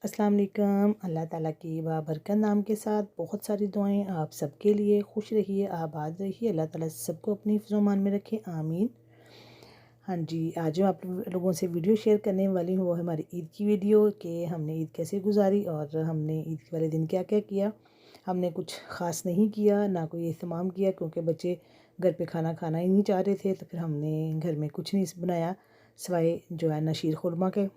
अस्सलाम वालेकुम। अल्लाह ताला की बाबरकत नाम के साथ बहुत सारी दुआएं आप सबके लिए। खुश रहिए, आबाद रहिए, अल्लाह ताला सबको अपनी हिफ्ज़-ओ-मान में रखे, आमीन। हाँ जी, आज मैं आप लोगों से वीडियो शेयर करने वाली हूँ, वो है हमारी ईद की वीडियो कि हमने ईद कैसे गुजारी और हमने ईद वाले दिन क्या क्या किया। हमने कुछ ख़ास नहीं किया, ना कोई एहतमाम किया, क्योंकि बच्चे घर पे खाना खाना ही नहीं चाह रहे थे। तो फिर हमने घर में कुछ नहीं बनाया सिवाय जो है ना शीर खुरमा के।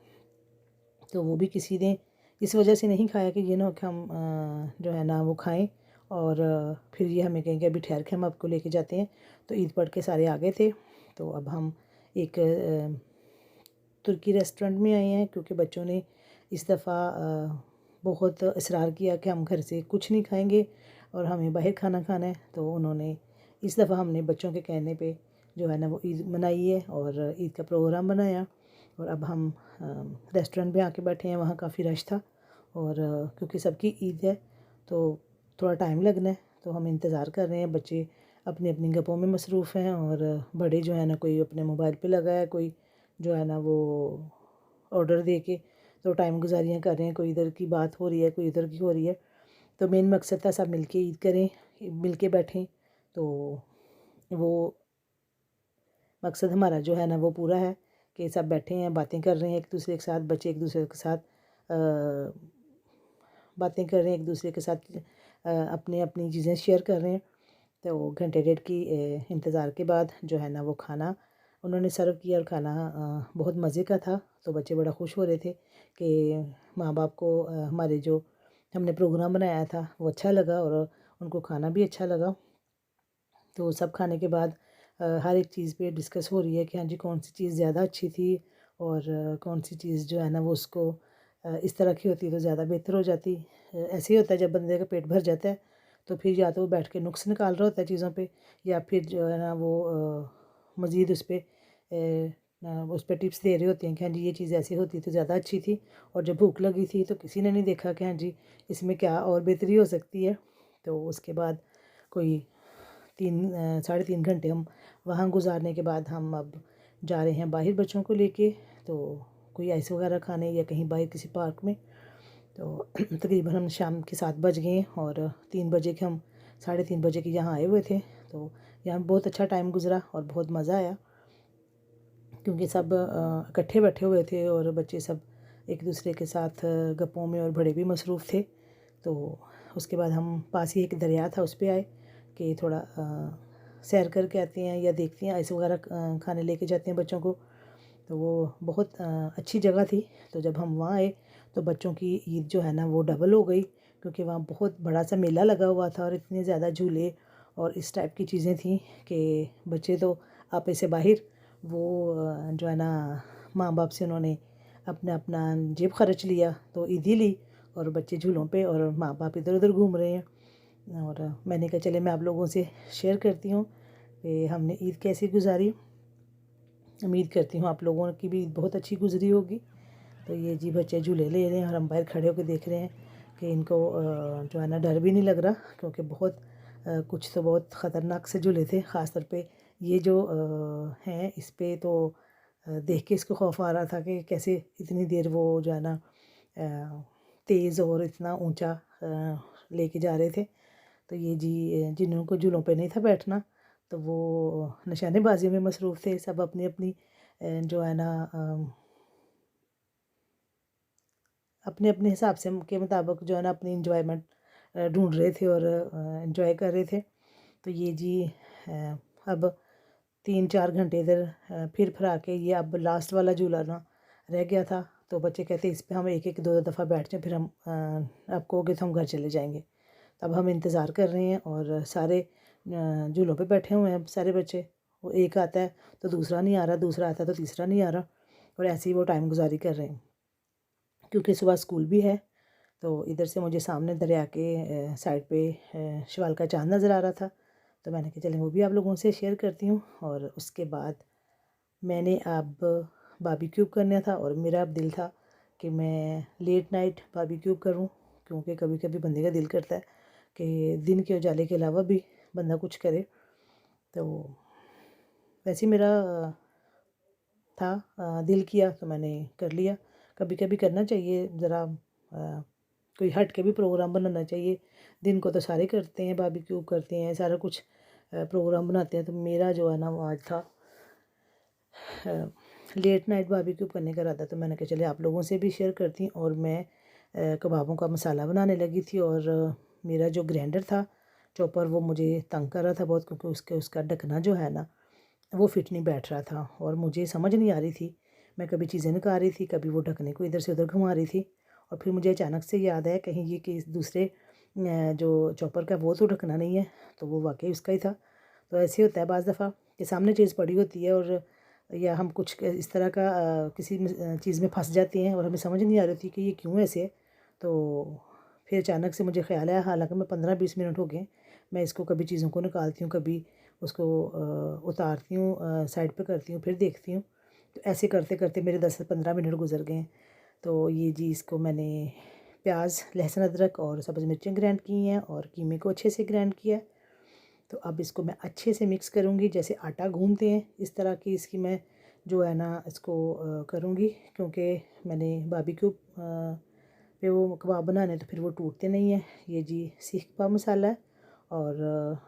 तो वो भी किसी ने इस वजह से नहीं खाया कि ये ना हो कि हम जो है ना वो खाएं और फिर ये हमें कहेंगे अभी ठहर के हम आपको लेके जाते हैं। तो ईद पढ़ के सारे आ गए थे। तो अब हम एक तुर्की रेस्टोरेंट में आए हैं, क्योंकि बच्चों ने इस दफ़ा बहुत इसरार किया कि हम घर से कुछ नहीं खाएंगे और हमें बाहर खाना खाना है। तो उन्होंने इस दफ़ा हमने बच्चों के कहने पे जो है ना वो ईद मनाई है और ईद का प्रोग्राम बनाया। और अब हम रेस्टोरेंट में आके बैठे हैं। वहाँ काफ़ी रश था और क्योंकि सबकी ईद है तो थोड़ा टाइम लगना है। तो हम इंतज़ार कर रहे हैं। बच्चे अपनी अपनी गप्पों में मसरूफ़ हैं और बड़े जो है ना कोई अपने मोबाइल पे लगा है, कोई जो है ना वो ऑर्डर दे के तो टाइम गुजारियाँ कर रहे हैं। कोई इधर की बात हो रही है, कोई इधर की हो रही है। तो मेन मकसद था सब मिलके ईद करें, मिलके बैठें। तो वो मकसद हमारा जो है ना वो पूरा है कि सब बैठे हैं, बातें कर रहे हैं एक दूसरे के साथ। बच्चे एक दूसरे के साथ बातें कर रहे हैं, एक दूसरे के साथ अपनी अपनी चीज़ें शेयर कर रहे हैं। तो घंटे डेढ़ की इंतज़ार के बाद जो है ना वो खाना उन्होंने सर्व किया और खाना बहुत मज़े का था। तो बच्चे बड़ा खुश हो रहे थे कि माँ बाप को हमारे जो हमने प्रोग्राम बनाया था वो अच्छा लगा और उनको खाना भी अच्छा लगा। तो सब खाने के बाद हर एक चीज़ पे डिस्कस हो रही है कि हाँ जी कौन सी चीज़ ज़्यादा अच्छी थी और कौन सी चीज़ जो है ना वो उसको इस तरह की होती तो ज़्यादा बेहतर हो जाती। ऐसे ही होता है जब बंदे का पेट भर जाता है तो फिर या तो वो बैठ के नुक्स निकाल रहा होता है चीज़ों पे, या फिर जो है ना वो मज़ीद उस पर टिप्स दे रहे होते हैं कि हाँ जी ये चीज़ ऐसी होती तो ज़्यादा अच्छी थी। और जब भूख लगी थी तो किसी ने नहीं देखा कि हाँ जी इसमें क्या और बेहतरी हो सकती है। तो उसके बाद कोई 3 साढ़े 3 घंटे हम वहाँ गुजारने के बाद हम अब जा रहे हैं बाहर बच्चों को लेके। तो कोई आइस वगैरह खाने या कहीं बाहर किसी पार्क में। तो तकरीबन हम शाम के 7 बज गए और 3 बजे के हम 3:30 बजे के यहाँ आए हुए थे। तो यहाँ बहुत अच्छा टाइम गुजरा और बहुत मज़ा आया, क्योंकि सब इकट्ठे बैठे हुए थे और बच्चे सब एक दूसरे के साथ गप्पों में और बड़े भी मसरूफ़ थे। तो उसके बाद हम पास ही एक दरिया था उस पे आए कि थोड़ा सैर करके आते हैं या देखते हैं, आइस वगैरह खाने लेके जाते हैं बच्चों को। तो वो बहुत अच्छी जगह थी। तो जब हम वहाँ आए तो बच्चों की ईद जो है ना वो डबल हो गई, क्योंकि वहाँ बहुत बड़ा सा मेला लगा हुआ था और इतने ज़्यादा झूले और इस टाइप की चीज़ें थी कि बच्चे तो आपे से बाहर। वो जो है ना माँ बाप से उन्होंने अपना अपना जेब खर्च लिया तो ईद ही ली और बच्चे झूलों पे और माँ बाप इधर उधर घूम रहे हैं। और मैंने कहा चले मैं आप लोगों से शेयर करती हूँ कि हमने ईद कैसे गुजारी। उम्मीद करती हूँ आप लोगों की भी ईद बहुत अच्छी गुजरी होगी। तो ये जी बच्चे झूले ले रहे हैं और हम बाहर खड़े होकर देख रहे हैं कि इनको जो है ना डर भी नहीं लग रहा, क्योंकि बहुत कुछ तो बहुत ख़तरनाक से झूले थे। ख़ास तौर पे ये जो हैं इस पे तो देख के इसको खौफ आ रहा था कि कैसे इतनी देर वो जो है ना तेज़ और इतना ऊंचा लेके जा रहे थे। तो ये जी जिनको झूलों पे नहीं था बैठना तो वो निशानेबाजी में मसरूफ़ थे। सब अपनी अपनी जो है ना अपने अपने हिसाब से के मुताबिक जो है ना अपनी इंजॉयमेंट ढूंढ रहे थे और इंजॉय कर रहे थे। तो ये जी अब 3 4 घंटे इधर फिर फरा के ये अब लास्ट वाला झूला ना रह गया था। तो बच्चे कहते इस पे हम एक एक दो दफ़ा बैठ जाएं, फिर हम आप कहोगे तो हम घर चले जाएंगे। तब हम इंतज़ार कर रहे हैं और सारे झूलों पे बैठे हुए हैं सारे बच्चे। वो एक आता है तो दूसरा नहीं आ रहा, दूसरा आता है तो तीसरा नहीं आ रहा, और ऐसे ही वो टाइम गुजारी कर रहे हैं, क्योंकि सुबह स्कूल भी है। तो इधर से मुझे सामने दरिया के साइड पे शवाल का चाँद नज़र आ रहा था। तो मैंने कहा चलें वो भी आप लोगों से शेयर करती हूँ। और उसके बाद मैंने अब बारबेक्यू करना था और मेरा अब दिल था कि मैं लेट नाइट बारबेक्यू करूँ, क्योंकि कभी कभी बंदे का दिल करता है कि दिन के उजाले के अलावा भी बंदा कुछ करे। तो वैसे ही मेरा था दिल किया तो मैंने कर लिया। कभी कभी करना चाहिए ज़रा कोई हट के भी प्रोग्राम बनाना चाहिए। दिन को तो सारे करते हैं, बारबेक्यू करते हैं, सारा कुछ प्रोग्राम बनाते हैं। तो मेरा जो है ना वो आज था लेट नाइट बारबेक्यू करने का इरादा। तो मैंने कहा चले आप लोगों से भी शेयर करती हूँ। और मैं कबाबों का मसाला बनाने लगी थी, और मेरा जो ग्राइंडर था चॉपर वो मुझे तंग कर रहा था बहुत, क्योंकि उसका ढकना जो है ना वो फिट नहीं बैठ रहा था, और मुझे समझ नहीं आ रही थी। मैं कभी चीज़ें निकाल रही थी, कभी वो ढकने को इधर से उधर घुमा रही थी। और फिर मुझे अचानक से याद आया कहीं ये कि दूसरे जो चॉपर का वो तो ढकना नहीं है, तो वो वाकई उसका ही था। तो ऐसे होता है बाज़ दफ़ा कि सामने चीज़ पड़ी होती है, और या हम कुछ इस तरह का किसी चीज़ में फंस जाते हैं और हमें समझ नहीं आ रही थी कि ये क्यों ऐसे है। तो फिर अचानक से मुझे ख्याल आया, हालांकि मैं 15-20 मिनट हो गए, मैं इसको कभी चीज़ों को निकालती हूँ, कभी उसको उतारती हूँ, साइड पे करती हूँ, फिर देखती हूँ। तो ऐसे करते करते मेरे 10 से 15 मिनट गुजर गए। तो ये जी इसको मैंने प्याज, लहसुन, अदरक और सब्ज़ मिर्चें ग्राइंड की हैं, और कीमे को अच्छे से ग्राइंड किया है। तो अब इसको मैं अच्छे से मिक्स करूँगी, जैसे आटा गूँथते हैं इस तरह की इसकी मैं जो है ना इसको करूँगी, क्योंकि मैंने बारबेक्यू पे वो कबाब बनाने, तो फिर वो टूटते नहीं हैं। ये जी सीख कबाब मसाला है, और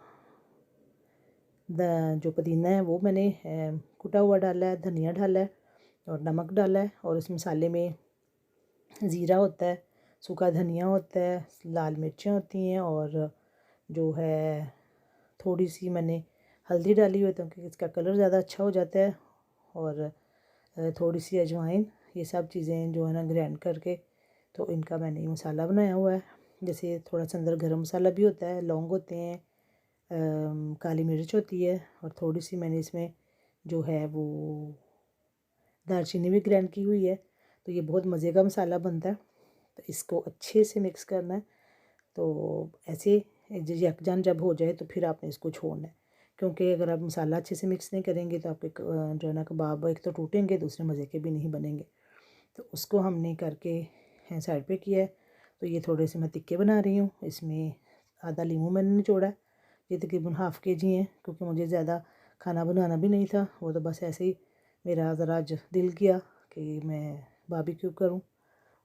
जो पुदीना है वो मैंने कुटा हुआ डाला है, धनिया डाला है और नमक डाला है। और इस मसाले में ज़ीरा होता है, सूखा धनिया होता है, लाल मिर्चें होती हैं, और जो है थोड़ी सी मैंने हल्दी डाली हुई है ताकि इसका कलर ज़्यादा अच्छा हो जाता है, और थोड़ी सी अजवाइन। ये सब चीज़ें जो है ना ग्राइंड करके तो इनका मैंने ये मसाला बनाया हुआ है। जैसे थोड़ा सा अंदर गरम मसाला भी होता है, लौंग होते हैं, काली मिर्च होती है, और थोड़ी सी मैंने इसमें जो है वो दालचीनी भी ग्राइंड की हुई है। तो ये बहुत मज़े का मसाला बनता है। तो इसको अच्छे से मिक्स करना है। तो ऐसे यकजान जब हो जाए तो फिर आपने इसको छोड़ना है, क्योंकि अगर आप मसाला अच्छे से मिक्स नहीं करेंगे तो आपके जो है ना कबाब एक तो टूटेंगे, दूसरे मज़े के भी नहीं बनेंगे। तो उसको हमने करके साइड पे किया है। तो ये थोड़े से मैं तिक्के बना रही हूँ। इसमें आधा लीमू मैंने निचोड़ा है। ये तकरीबन हाफ़ kg हैं, क्योंकि मुझे ज़्यादा खाना बनाना भी नहीं था। वो तो बस ऐसे ही मेरा ज़रा आज दिल किया कि मैं बारबेक्यू करूँ,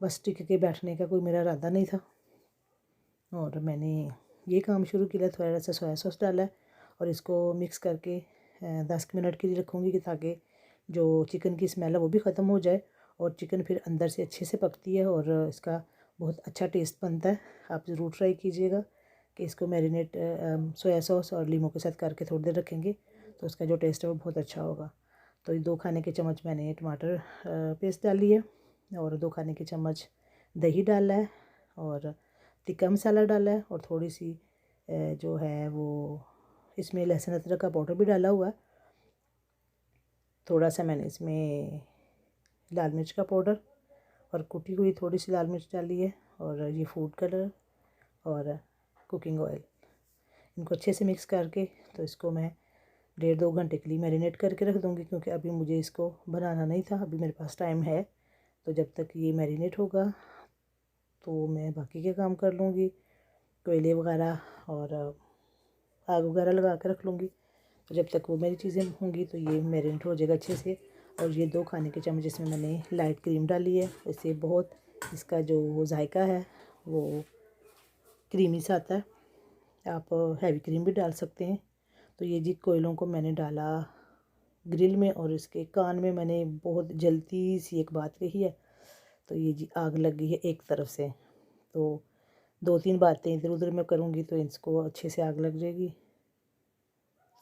बस टिक के बैठने का कोई मेरा इरादा नहीं था। और मैंने ये काम शुरू किया, थोड़ा सा सोया सॉस डाला है, और इसको मिक्स करके 10 मिनट के लिए रखूँगी कि ताकि जो चिकन की स्मेल है वो भी ख़त्म हो जाए, और चिकन फिर अंदर से अच्छे से पकती है, और इसका बहुत अच्छा टेस्ट बनता है। आप ज़रूर ट्राई कीजिएगा कि इसको मैरिनेट सोया सॉस और लीमू के साथ करके थोड़ी देर रखेंगे तो उसका जो टेस्ट है वो बहुत अच्छा होगा। तो ये 2 खाने के चम्मच मैंने टमाटर पेस्ट डाली है, और 2 खाने के चम्मच दही डाला है, और टिक्का मसाला डाला है, और थोड़ी सी जो है वो इसमें लहसुन अदरक का पाउडर भी डाला हुआ है। थोड़ा सा मैंने इसमें लाल मिर्च का पाउडर और कुटी हुई थोड़ी सी लाल मिर्च डाली है, और ये फूड कलर और कुकिंग ऑयल। इनको अच्छे से मिक्स करके तो इसको मैं 1.5-2 घंटे के लिए मैरिनेट करके रख दूँगी, क्योंकि अभी मुझे इसको बनाना नहीं था, अभी मेरे पास टाइम है। तो जब तक ये मैरिनेट होगा तो मैं बाकी के काम कर लूँगी, कोयले वगैरह और आग वगैरह लगा के रख लूँगी। तो जब तक वो मेरी चीज़ें होंगी तो ये मैरिनेट हो जाएगा अच्छे से। और ये 2 खाने के चम्मच इसमें मैंने लाइट क्रीम डाली है, इससे बहुत इसका जो जायका है वो क्रीमी सा आता है। आप हैवी क्रीम भी डाल सकते हैं। तो ये जी कोयलों को मैंने डाला ग्रिल में, और इसके कान में मैंने बहुत जल्दी सी एक बात कही है। तो ये जी आग लग गई है एक तरफ से, तो 2-3 बातें इधर उधर मैं करूँगी तो इसको अच्छे से आग लग जाएगी।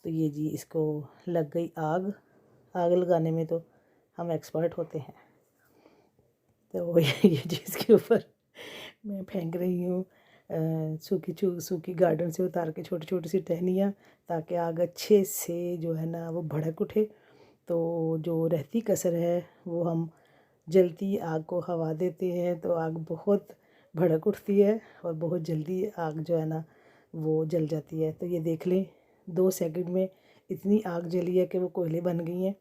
तो ये जी इसको लग गई आग। आग लगाने में तो हम एक्सपर्ट होते हैं। तो ये जी इसके ऊपर मैं फेंक रही हूँ सूखी गार्डन से उतार के छोटी छोटी सी टहनियाँ, ताकि आग अच्छे से जो है ना वो भड़क उठे। तो जो रहती कसर है वो हम जलती आग को हवा देते हैं तो आग बहुत भड़क उठती है, और बहुत जल्दी आग जो है ना वो जल जाती है। तो ये देख लें 2 सेकंड में इतनी आग जली है कि वो कोयले बन गई हैं।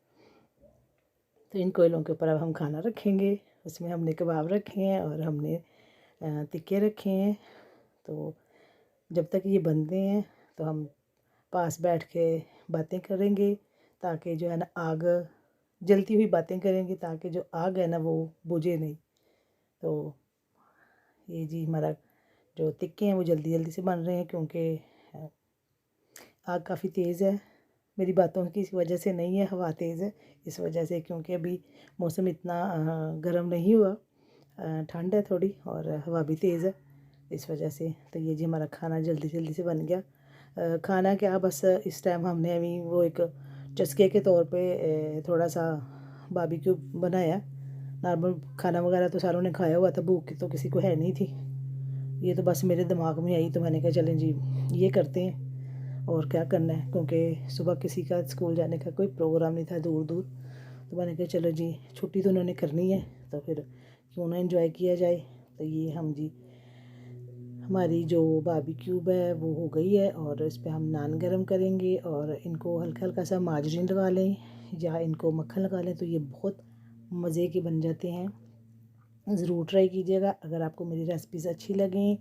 तो इन कोयलों के ऊपर अब हम खाना रखेंगे। उसमें हमने कबाब रखे हैं और हमने टिक्के रखे हैं। तो जब तक ये बनते हैं तो हम पास बैठ के बातें करेंगे, ताकि जो है ना आग जलती हुई बातें करेंगे, ताकि जो आग है ना वो बुझे नहीं। तो ये जी हमारा जो टिक्के हैं वो जल्दी जल्दी से बन रहे हैं, क्योंकि आग काफ़ी तेज़ है। मेरी बातों की वजह से नहीं है, हवा तेज़ है इस वजह से, क्योंकि अभी मौसम इतना गर्म नहीं हुआ, ठंड है थोड़ी और हवा भी तेज़ है इस वजह से। तो ये जी हमारा खाना जल्दी जल्दी से बन गया। खाना क्या, बस इस टाइम हमने अभी वो एक चस्के के तौर पे थोड़ा सा बारबेक्यू बनाया। नॉर्मल खाना वगैरह तो सारों ने खाया हुआ था, भूख तो किसी को है नहीं थी। ये तो बस मेरे दिमाग में आई तो मैंने कहा चलें जी ये करते हैं, और क्या करना है, क्योंकि सुबह किसी का स्कूल जाने का कोई प्रोग्राम नहीं था दूर दूर। तो मैंने कहा चलो जी छुट्टी तो उन्होंने करनी है, तो फिर क्यों ना एंजॉय किया जाए। तो ये हम जी हमारी जो बारबेक्यू है वो हो गई है, और इस पर हम नान गरम करेंगे और इनको हल्का हल्का सा मार्जरीन लगा लें या इनको मक्खन लगा लें, तो ये बहुत मज़े के बन जाते हैं। ज़रूर ट्राई कीजिएगा। अगर आपको मेरी रेसिपीज़ अच्छी लगें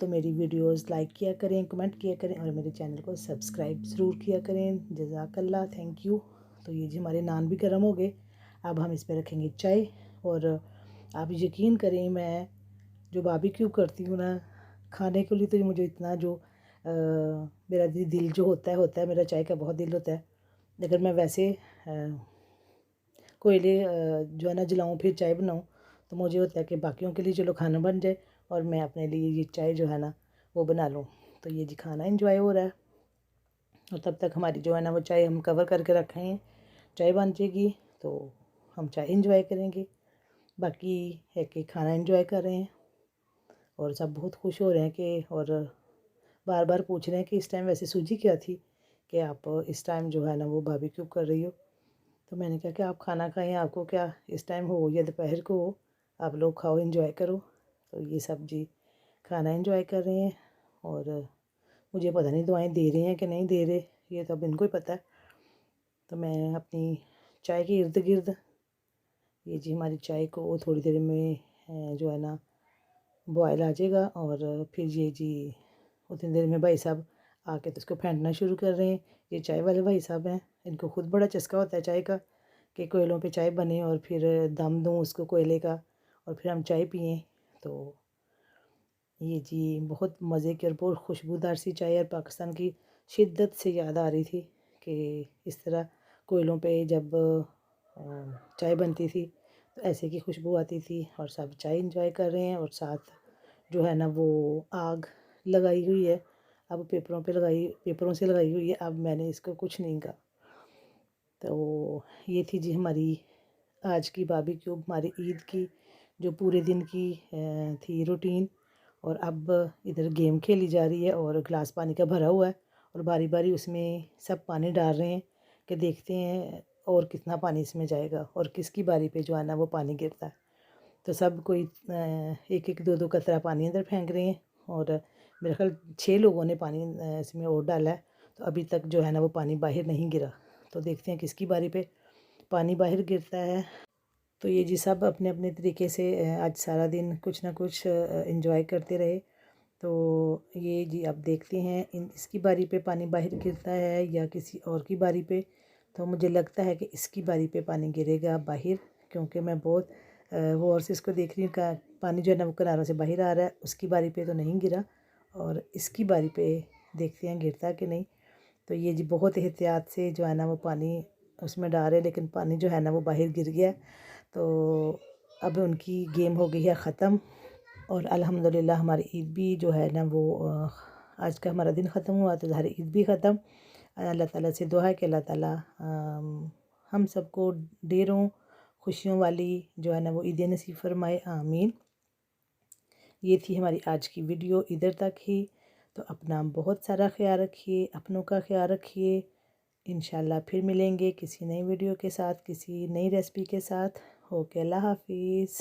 तो मेरी वीडियोस लाइक किया करें, कमेंट किया करें और मेरे चैनल को सब्सक्राइब ज़रूर किया करें। जज़ाकल्लाह, थैंक यू। तो ये जी हमारे नान भी गर्म हो गए। अब हम इस पर रखेंगे चाय। और आप यकीन करें, मैं जो बारबेक्यू करती हूँ ना खाने के लिए, तो मुझे इतना जो मेरा दिल जो होता है मेरा चाय का बहुत दिल होता है। अगर मैं वैसे कोयले जो है ना जलाऊँ फिर चाय बनाऊँ, तो मुझे होता है कि बाकियों के लिए चलो खाना बन जाए और मैं अपने लिए ये चाय जो है ना वो बना लूँ। तो ये जी खाना एंजॉय हो रहा है, और तब तक हमारी जो है ना वो चाय हम कवर करके रखे हैं। चाय बन जाएगी तो हम चाय एंजॉय करेंगे। बाकी है कि खाना एंजॉय कर रहे हैं और सब बहुत खुश हो रहे हैं कि, और बार बार पूछ रहे हैं कि इस टाइम वैसे सूजी क्या थी कि आप इस टाइम जो है ना वो बारबेक्यू कर रही हो। तो मैंने कहा कि आप खाना खाएं, आपको क्या इस टाइम हो या दोपहर को हो, आप लोग खाओ एंजॉय करो। तो ये सब जी खाना एंजॉय कर रहे हैं, और मुझे पता नहीं दुआएं दे रहे हैं कि नहीं दे रहे, ये तो अब इनको ही पता है। तो मैं अपनी चाय के इर्द गिर्द, ये जी हमारी चाय को थोड़ी देर में जो है ना बॉयल आ जाएगा, और फिर ये जी उतनी देर में भाई साहब आके तो इसको फेंटना शुरू कर रहे हैं। ये चाय वाले भाई साहब हैं, इनको खुद बड़ा चस्का होता है चाय का कि कोयलों पे चाय बने और फिर दम दूँ उसको कोयले का और फिर हम चाय पिएं। तो ये जी बहुत मज़े की और बहुत खुशबूदार सी चाय, और पाकिस्तान की शिद्दत से याद आ रही थी कि इस तरह कोयलों पे जब चाय बनती थी तो ऐसे की खुशबू आती थी। और सब चाय इंजॉय कर रहे हैं, और साथ जो है ना वो आग लगाई हुई है, अब पेपरों से लगाई हुई है। अब मैंने इसको कुछ नहीं कहा। तो ये थी जी हमारी आज की बारबेक्यू, हमारी ईद की जो पूरे दिन की थी रूटीन। और अब इधर गेम खेली जा रही है और गिलास पानी का भरा हुआ है, और बारी बारी उसमें सब पानी डाल रहे हैं कि देखते हैं और कितना पानी इसमें जाएगा और किसकी बारी पे जो है ना वो पानी गिरता है। तो सब कोई एक एक दो दो कतरा पानी अंदर फेंक रहे हैं, और मेरे ख्याल 6 लोगों ने पानी इसमें और डाला है। तो अभी तक जो है ना वो पानी बाहर नहीं गिरा। तो देखते हैं किसकी बारी पे पानी बाहर गिरता है। तो ये जी सब अपने अपने तरीके से आज सारा दिन कुछ ना कुछ एंजॉय करते रहे। तो ये जी अब देखते हैं इसकी बारी पे पानी बाहर गिरता है या किसी और की बारी पे। तो मुझे लगता है कि इसकी बारी पे पानी गिरेगा बाहर, क्योंकि मैं बहुत गौर से इसको देख रही हूँ का पानी जो है ना वो किनारों से बाहर आ रहा है। उसकी बारी पे तो नहीं गिरा, और इसकी बारी पे देखते हैं गिरता कि नहीं। तो ये जी बहुत एहतियात से जो है ना वो पानी उसमें डाल रहे, लेकिन पानी जो है ना वो बाहर गिर गया। तो अब उनकी गेम हो गई है ख़त्म, और अल्हम्दुलिल्लाह हमारी ईद भी जो है ना वो आज का हमारा दिन ख़त्म हुआ, तो हमारी ईद भी ख़त्म। अल्लाह ताला से दुआ है कि अल्लाह ताला हम सबको ढेरों खुशियों वाली जो है ना वो ईद नसीब फरमाए, आमीन। ये थी हमारी आज की वीडियो, इधर तक ही। तो अपना बहुत सारा ख्याल रखिए, अपनों का ख्याल रखिए। इंशाल्लाह फिर मिलेंगे किसी नई वीडियो के साथ, किसी नई रेसिपी के साथ। ओके, अल्लाह हाफिज़।